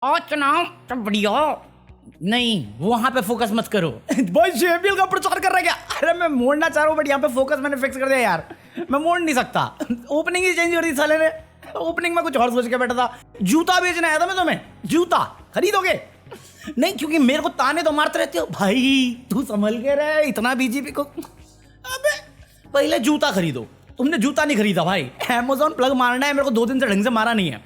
और चुनाव तो बढ़िया। नहीं, वहां पे फोकस मत करो। भाई जेबीएल का प्रचार कर रहा है क्या? अरे मैं मोड़ना चाह रहा हूँ बट यहाँ पे फोकस मैंने फिक्स कर दिया यार। मैं मोड़ नहीं सकता। ओपनिंग ही चेंज कर दी साले ने। ओपनिंग में कुछ और सोच के बैठा था। जूता बेचने आया था मैं तुम्हें। जूता खरीदोगे? नहीं, क्योंकि मेरे को ताने तो मारते रहते हो भाई। तू संभल के रहे इतना बीजेपी को। अबे पहले जूता खरीदो। तुमने जूता नहीं खरीदा भाई। अमेजोन प्लग मारना है, मेरे को 2 दिन से ढंग से मारा नहीं है।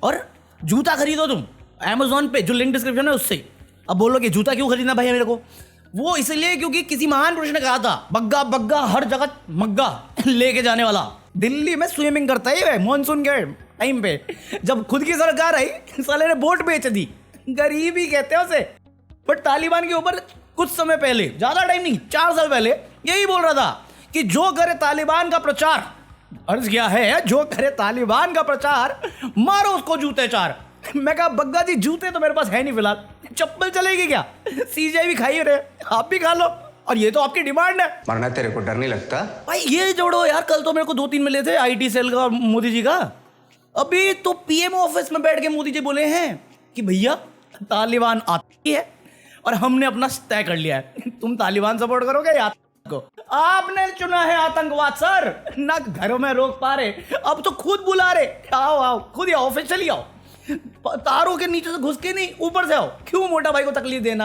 और जूता खरीदो तुम अमेजोन पे, जो लिंक डिस्क्रिप्शन है उससे। अब बोलोगे जूता क्यों खरीदना भाई मेरे को? वो इसलिए क्योंकि किसी महान पुरुष ने कहा था बग्गा बग्गा हर जगह मग्गा लेके जाने वाला। दिल्ली में स्विमिंग करता है मॉनसून के टाइम पे, जब खुद की सरकार आई साले ने बोट बेच दी। गरीबी कहते हैं उसे। बट तालिबान के ऊपर कुछ समय पहले, ज्यादा टाइम नहीं 4 साल पहले, यही बोल रहा था कि जो करे तालिबान का प्रचार, अर्ज किया है जो करे तालिबान का प्रचार मारो उसको जूते 4। मैं कहा बग्गा जी जूते तो मेरे पास है नहीं फिलहाल, चप्पल चलेगी क्या? सीजीआई भी खाई रहे, आप भी खा लो। और ये तो आपकी डिमांड है। मरना तेरे को डर नहीं लगता भाई? ये जोड़ो यार, कल तो मेरे को 2-3 मिले थे आईटी सेल का और मोदी जी का। अभी तो पीएम ऑफिस में बैठ के मोदी जी बोले हैं कि भैया तालिबान आती है और हमने अपना तय कर लिया है। तुम तालिबान सपोर्ट करोगे या को? आपने चुना है आतंकवाद सर, ना घरों में रोक पा रहे, अब तो खुद बुला रहे। आओ आओ, खुद ही ऑफिस चली आओ। तारों के नीचे से घुस के नहीं, ऊपर से आओ। क्यों मोटा भाई को तकलीफ देना?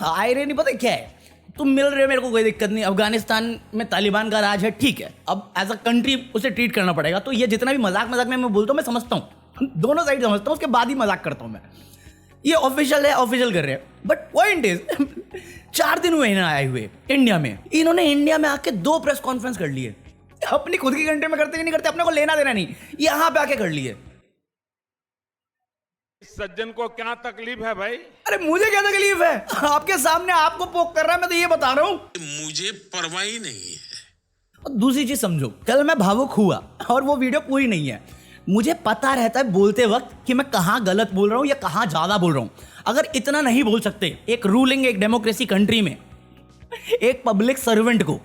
आए रे, नहीं पता क्या है। तुम मिल रहे हो, मेरे को कोई दिक्कत नहीं। अफगानिस्तान में तालिबान का राज है, ठीक है। अब एज अ कंट्री उसे ट्रीट करना पड़ेगा। तो ये जितना भी मजाक मजाक में मैं बोलता हूँ, मैं समझता हूँ, दोनों साइड समझता हूँ, उसके बाद ही मजाक करता हूँ मैं। ये ऑफिशियल है, ऑफिशियल कर रहे हैं। बट पॉइंट इज 4 दिन हुए इन्हें आए हुए इंडिया में। इन्होंने इंडिया में आके 2 प्रेस कॉन्फ्रेंस कर लिए। अपनी खुद की कंट्री में करते कि नहीं करते, अपने को लेना देना नहीं, यहां पे आके कर लिए। सज्जन को क्या तकलीफ है भाई? अरे मुझे क्या तकलीफ है? आपके सामने आपको पोक कर रहा है, मैं तो ये बता रहा हूं। मुझे परवाह ही नहीं है। और दूसरी चीज समझो, कल मैं भावुक हुआ और वो वीडियो पूरी नहीं है। मुझे पता रहता है बोलते वक्त कि मैं कहां गलत बोल रहा हूं या कहां ज्यादा बोल रहा हूं। अगर इतना नहीं बोल सकते एक रूलिंग, एक डेमोक्रेसी कंट्री में एक पब्लिक सर्वेंट को,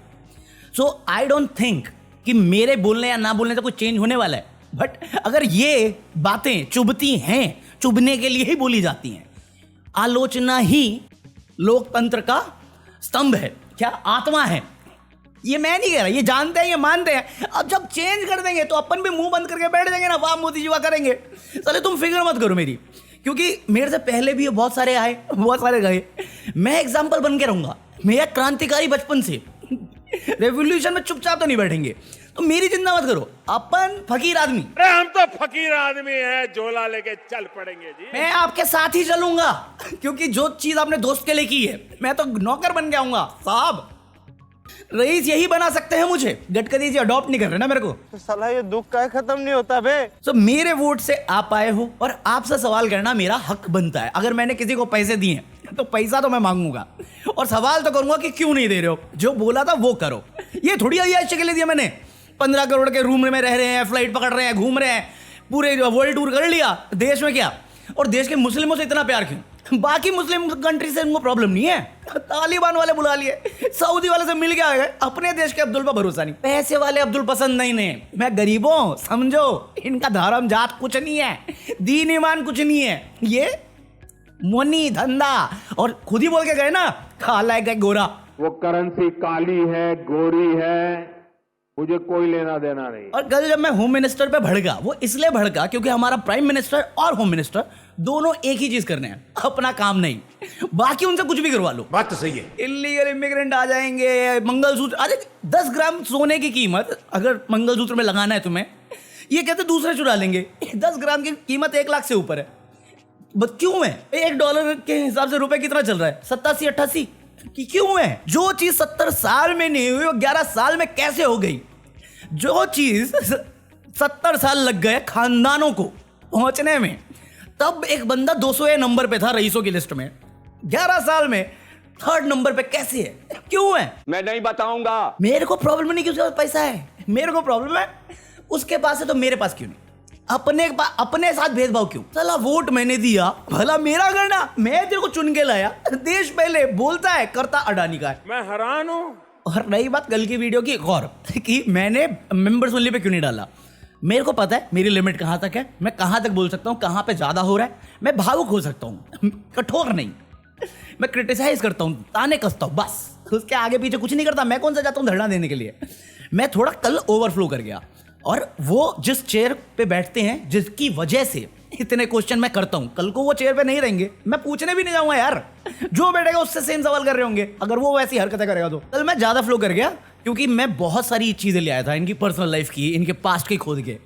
सो आई डोंट थिंक कि मेरे बोलने या ना बोलने से कुछ चेंज होने वाला है। बट अगर ये बातें चुभती हैं, चुभने के लिए ही बोली जाती हैं। आलोचना ही लोकतंत्र का स्तंभ है, क्या आत्मा है। ये मैं नहीं कह रहा, ये जानते हैं, ये मानते हैं। अब जब चेंज कर देंगे तो अपन भी मुंह बंद करके बैठ जाएंगे ना, वाह मोदी जी वाह करेंगे। चले तुम फिक्र मत करो मेरी, क्योंकि मेरे से पहले भी बहुत सारे आए, बहुत सारे गए। मैं एग्जाम्पल बन के रहूंगा। मेरा क्रांतिकारी बचपन से रेवोल्यूशन में चुपचाप तो नहीं बैठेंगे। तो मेरी चिंता मत करो, अपन फकीर आदमी। अरे हम तो फकीर आदमी हैं, झोला लेके चल पड़ेंगे जी। मैं आपके साथ ही चलूंगा, क्योंकि जो चीज आपने दोस्त के लिए की है, मैं तो नौकर बन के आऊंगा साहब। रईस यही बना सकते हैं मुझे। गडकरी जी अडॉप्ट नहीं कर रहे ना मेरे को। तो साला ये दुख का खत्म नहीं होता बे। तो मेरे वोट से आप आए हो और आपसे सवाल करना मेरा हक बनता है। अगर मैंने किसी को पैसे दिए तो पैसा तो मैं मांगूंगा और सवाल तो करूंगा कि क्यों नहीं दे रहे हो। जो बोला था वो करो। ये थोड़ी अय्याशी के लिए दिया मैंने। 15 करोड़ के रूम में रह रहे हैं, फ्लाइट पकड़ रहे हैं, घूम रहे हैं, पूरे वर्ल्ड टूर कर लिया। देश में क्या, और देश के मुस्लिमों से इतना प्यार क्यों? बाकी मुस्लिम कंट्री से उनको प्रॉब्लम नहीं है। तालिबान वाले बुला लिए, सऊदी वाले से मिल के आ गए। अपने देश के अब्दुल पर भरोसा नहीं। पैसे वाले अब्दुल पसंद नहीं ने। मैं गरीबों, समझो, इनका धर्म जात कुछ नहीं है, दीन ईमान कुछ नहीं है। ये मोनी धंधा। और खुद ही बोल के गए ना, काला है गोरा। वो करेंसी काली है, गोरी है, मुझे कोई लेना देना नहीं। और कल जब मैं होम मिनिस्टर पे भड़का, वो इसलिए भड़का क्योंकि हमारा प्राइम मिनिस्टर और होम मिनिस्टर दोनों एक ही चीज करने हैं, अपना काम नहीं। बाकी उनसे कुछ भी करवा लो। बात तो सही है। इलीगल इमिग्रेंट आ जाएंगे, मंगलसूत्र। अरे 10 ग्राम सोने की कीमत अगर मंगलसूत्र में लगाना है तुम्हें, ये कहते दूसरे चुरा लेंगे। 10 ग्राम की कीमत 1 लाख से ऊपर है। क्यों है? $1 के हिसाब से रुपए कितना चल रहा है? 87-88 कि क्यों है? जो चीज 70 साल में नहीं हुई वो 11 साल में कैसे हो गई? जो चीज 70 साल लग गए खानदानों को पहुंचने में, तब एक बंदा 200 नंबर पे था रईसों की लिस्ट में, 11 साल में 3rd नंबर पे कैसे है? क्यों है? मैं नहीं बताऊंगा। मेरे को प्रॉब्लम नहीं कि उसके पास पैसा है, मेरे को प्रॉब्लम है उसके पास है तो मेरे पास क्यों नहीं? अपने साथ भेदभाव क्यों? चला वोट मैंने दिया, भला मेरा करना, मैं तेरे को चुन के लाया। देश पहले बोलता है, करता अडानी का है। मैं हैरान हूं। और रही बात कल की वीडियो की, एक और कि मैंने मेंबर्स ओनली पे क्यों नहीं डाला। मेरे को पता है मेरी लिमिट कहाँ तक है, मैं कहाँ तक बोल सकता हूँ, कहाँ पे ज़्यादा हो रहा है। मैं भावुक हो सकता हूँ, कठोर नहीं। मैं क्रिटिसाइज करता हूँ, ताने कसता हूँ, बस उसके आगे पीछे कुछ नहीं करता। मैं कौन सा जाता हूँ धरना देने के लिए। मैं थोड़ा कल ओवरफ्लो कर गया, और वो जिस चेयर पे बैठते हैं, जिसकी वजह से इतने क्वेश्चन मैं करता हूँ, कल को वो चेयर पे नहीं रहेंगे, मैं पूछने भी नहीं जाऊंगा यार। जो बैठेगा उससे सेम सवाल कर रहे होंगे, अगर वो वैसी हरकतें करेगा तो। कल मैं ज़्यादा फ्लो कर गया, क्योंकि मैं बहुत सारी चीज़ें ले आया था इनकी पर्सनल लाइफ की, इनके पास्ट की खोद के।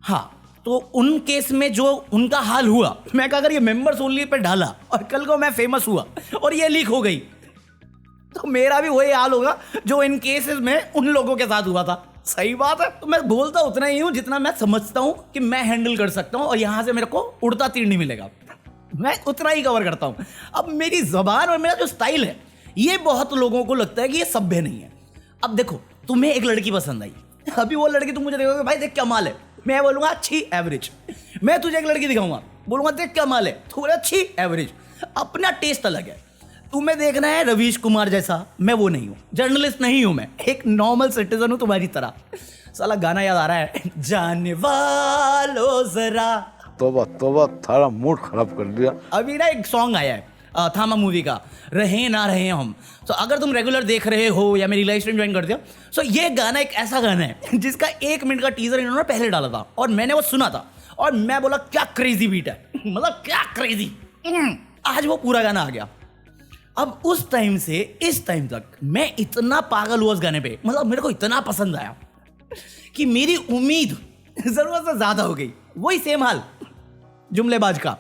हाँ, तो उन केस में जो उनका हाल हुआ, मैं अगर ये मेंबर्स ओनली पे डाला और कल को मैं फेमस हुआ और ये लीक हो गई, तो मेरा भी वही हाल होगा जो इन केसेस में उन लोगों के साथ हुआ था। सही बात है। तो मैं बोलता उतना ही हूं जितना मैं समझता हूं कि मैं हैंडल कर सकता हूं, और यहां से मेरे को उड़ता तीर नहीं मिलेगा। मैं उतना ही कवर करता हूं। अब मेरी जबान और मेरा जो स्टाइल है, ये बहुत लोगों को लगता है कि ये सभ्य नहीं है। अब देखो, तुम्हें एक लड़की पसंद आई, अभी वो लड़की तुम मुझे देखोगे, भाई देख क्या माल है, मैं बोलूंगा अच्छी एवरेज। मैं तुझे एक लड़की दिखाऊंगा, बोलूंगा देख क्या माल है, तो बोले अच्छी एवरेज। अपना टेस्ट अलग है। तुम्हें देखना है रवीश कुमार जैसा, मैं वो नहीं हूं, जर्नलिस्ट नहीं हूं, मैं एक नॉर्मल सिटीजन हूं तुम्हारी तरह। साला गाना याद आ रहा है, जाने वालो जरा। तोबा तोबा, थारा मूड खराब कर दिया। अभी ना एक सॉन्ग आया है थामा मूवी का, रहे ना रहे हम। तो अगर तुम रेगुलर देख रहे हो या मेरी लाइव स्ट्रीम ज्वाइन करते हो, सो ये गाना एक ऐसा गाना है जिसका 1 मिनट का टीजर इन्होंने पहले डाला था, और मैंने वो सुना था, और मैं बोला क्या क्रेजी बीट है, मतलब क्या क्रेजी। आज वो पूरा गाना आ गया। अब उस टाइम से इस टाइम तक मैं इतना पागल हुआ उस गाने पे, मतलब मेरे को इतना पसंद आया कि मेरी उम्मीद जरूरत से ज्यादा हो गई। वही सेम हाल जुमलेबाज का,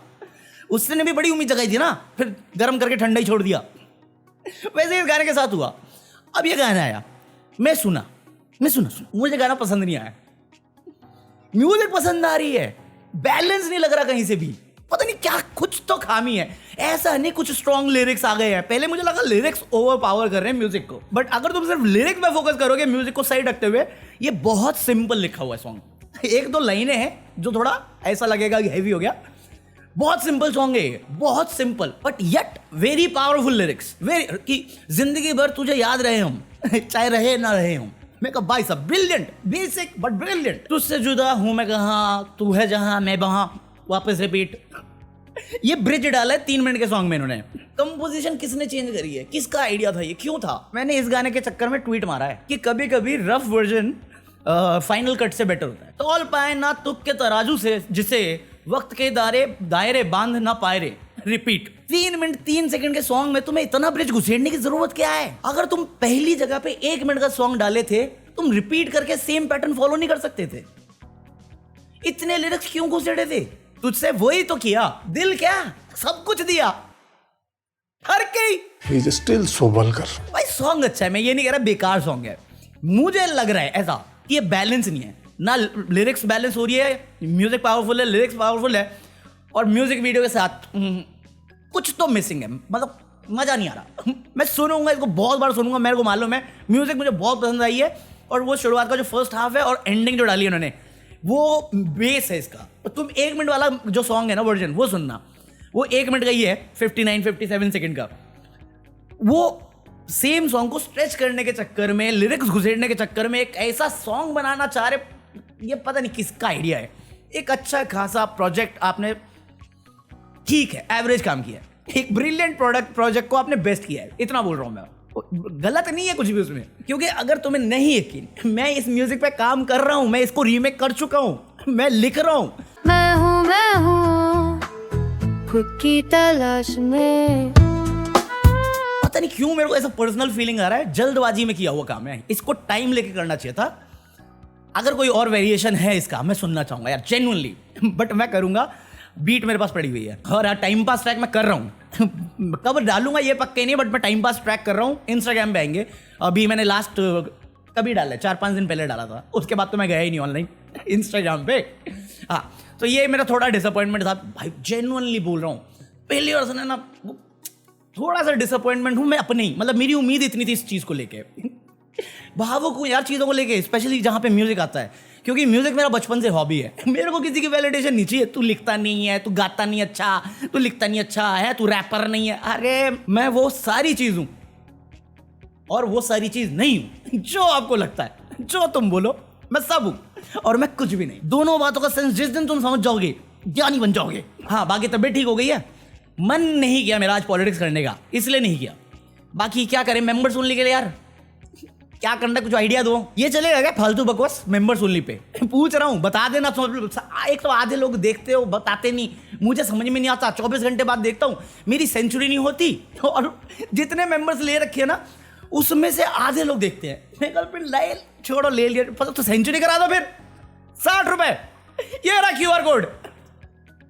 उसने भी बड़ी उम्मीद जगाई थी ना, फिर गर्म करके ठंडा ही छोड़ दिया। वैसे इस गाने के साथ हुआ। अब ये गाना आया, मैं सुना, मुझे गाना पसंद नहीं आया। म्यूजिक पसंद आ रही है, बैलेंस नहीं लग रहा कहीं से भी, पता नहीं क्या, कुछ तो खामी है। ऐसा नहीं कुछ स्ट्रॉन्ग लिरिक्स आ गए हैं, पहले मुझे लगा लिरिक्स ओवर पावर कर रहे हैं म्यूजिक को, बट अगर तुम सिर्फ लिरिक्स पे फोकस करोगे म्यूजिक को साइड रखते हुए, ये बहुत सिंपल लिखा हुआ है सॉन्ग। 1-2 लाइनें हैं जो थोड़ा ऐसा लगेगा कि हैवी हो गया। बहुत सिंपल सॉन्ग है ये, बहुत simple, but yet very powerful lyrics. Very कि जिंदगी भर तुझे याद रहे हम चाहे रहे ना रहे हम। मैं कहा भाई साहब, ब्रिलियंट, बेसिक बट ब्रिलियंट। तुझसे जुदा हूं मैं कहाँ, तू है जहां मैं वहां, वापस रिपीट। ये ब्रिज डाला है 3 मिनट के सॉन्ग में इन्होंने। कंपोजिशन किसने चेंज करी है, किसका आइडिया था ये, क्यों था? मैंने इस गाने के चक्कर में ट्वीट मारा है कि कभी कभी रफ वर्जन फाइनल कट से बेटर होता है। तौल पाए ना तुक के तराजू से, जिसे वक्त के दायरे बांध ना पाए रे, रिपीट। 3 मिनट 3 सेकंड के सॉन्ग में तुम्हें इतना ब्रिज घुसेड़ने की जरूरत क्या है? अगर तुम पहली जगह पे 1 मिनट का सॉन्ग डाले थे, तुम रिपीट करके सेम पैटर्न फॉलो नहीं कर सकते थे? इतने लिरिक्स क्यों घुसेड़े थे? तुझसे वही तो किया, दिल क्या सब कुछ दिया, हर कई। He is still so vulgar. भाई सॉन्ग अच्छा है, मैं ये नहीं कह रहा बेकार सॉन्ग है। मुझे लग रहा है ऐसा कि ये बैलेंस नहीं है ना, लिरिक्स बैलेंस हो रही है, म्यूजिक पावरफुल है, लिरिक्स पावरफुल है, और म्यूजिक वीडियो के साथ कुछ तो मिसिंग है, मतलब मजा नहीं आ रहा। मैं सुनूंगा इसको, बहुत बार सुनूंगा, मेरे को मालूम है म्यूजिक मुझे बहुत पसंद आई है, और वो शुरुआत का जो फर्स्ट हाफ है और एंडिंग जो डाली है उन्होंने, वो बेस है इसका। तुम 1 मिनट वाला जो सॉन्ग है ना वर्जन, वो सुनना, वो 1 मिनट का ही है, 59-57 सेकंड का। वो सेम सॉन्ग को स्ट्रेच करने के चक्कर में, लिरिक्स घुसेड़ने के चक्कर में एक ऐसा सॉन्ग बनाना चाह रहे, ये पता नहीं किसका आइडिया है। एक अच्छा खासा प्रोजेक्ट आपने, ठीक है, एवरेज काम किया है। एक ब्रिलियंट प्रोजेक्ट को आपने बेस्ट किया है, इतना बोल रहा हूं मैं। गलत नहीं है कुछ भी उसमें, क्योंकि अगर तुम्हें नहीं यकीन, मैं इस म्यूजिक पे काम कर रहा हूं, मैं इसको रीमेक कर चुका हूं, मैं लिख रहा हूं। मैं हूँ खुद की तलाश में। पता नहीं क्यों मेरे को ऐसा पर्सनल फीलिंग आ रहा है, जल्दबाजी में किया हुआ काम है, इसको टाइम लेके करना चाहिए था। अगर कोई और वेरिएशन है इसका, मैं सुनना चाहूंगा यार जेन्युइनली, बट मैं करूंगा। बीट मेरे पास पड़ी हुई है, और यार टाइम पास ट्रैक मैं कर रहा हूँ। कब डालूंगा ये पक्के नहीं, बट मैं टाइम पास ट्रैक कर रहा हूँ। इंस्टाग्राम पे आएंगे। अभी मैंने लास्ट कभी डाला है, 4-5 दिन पहले डाला था, उसके बाद तो मैं गया ही नहीं ऑनलाइन इंस्टाग्राम पे। हाँ, तो ये मेरा थोड़ा डिसअपॉइंटमेंट था भाई, जेन्युइनली बोल रहा हूँ। पहली बार सुना ना, थोड़ा सा डिसअपॉइंटमेंट हूँ मैं अपने ही, मतलब मेरी उम्मीद इतनी थी इस चीज़ को लेके। भावुक हूँ यार चीज़ों को लेके, स्पेशली जहाँ पे म्यूजिक आता है, क्योंकि म्यूजिक मेरा बचपन से हॉबी है। मेरे को किसी की वैलिडेशन नहीं चाहिए, तू लिखता नहीं है, तू गाता नहीं अच्छा, तू लिखता नहीं अच्छा है, तू रैपर नहीं है। अरे मैं वो सारी चीज़ हूँ और वो सारी चीज़ नहीं हूँ जो आपको लगता है, जो तुम बोलो मैं सब हूँ। और मैं कुछ भी नहीं। दोनों बातों का सेंस जिस दिन तुम समझ जाओगे ज्ञानी बन जाओगे। हाँ, बाकी तबीयत ठीक हो गई है। मन नहीं किया मेरा आज पॉलिटिक्स करने का, इसलिए नहीं किया। बाकी क्या करें मेंबर्स ओनली के लिए यार, क्या करना, कुछ आइडिया दो। ये चलेगा क्या फालतू बकवास मेंबर्स ओनली पे? पूछ रहा हूँ, बता देना। एक तो आधे लोग देखते हो, बताते नहीं, मुझे समझ में नहीं आता। 24 घंटे बाद देखता हूँ, मेरी सेंचुरी नहीं होती। और जितने मेंबर्स ले रखे हैं ना, उसमें से आधे लोग देखते हैं। मैं कल फिर लाए, छोड़ो, ले लिया तो सेंचुरी करा दो फिर। 60 रुपए, ये रहा QR कोड।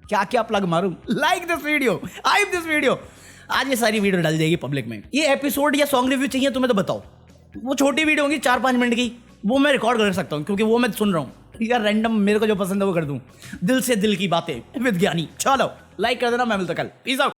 क्या क्या प्लग मारूं? Like this video, hype this video. आज ये सारी वीडियो डाल जाएगी पब्लिक में। ये एपिसोड या सॉन्ग रिव्यू चाहिए तुम्हें तो बताओ। वो छोटी वीडियो होगी 4-5 मिनट की, वो मैं रिकॉर्ड कर सकता हूँ क्योंकि वो मैं सुन रहा हूँ यार। रैंडम मेरे को जो पसंद है वो कर दूं। दिल से दिल की बातें विद ज्ञानी। चलो लाइक कर देना, मैं मिलता कल। Peace out.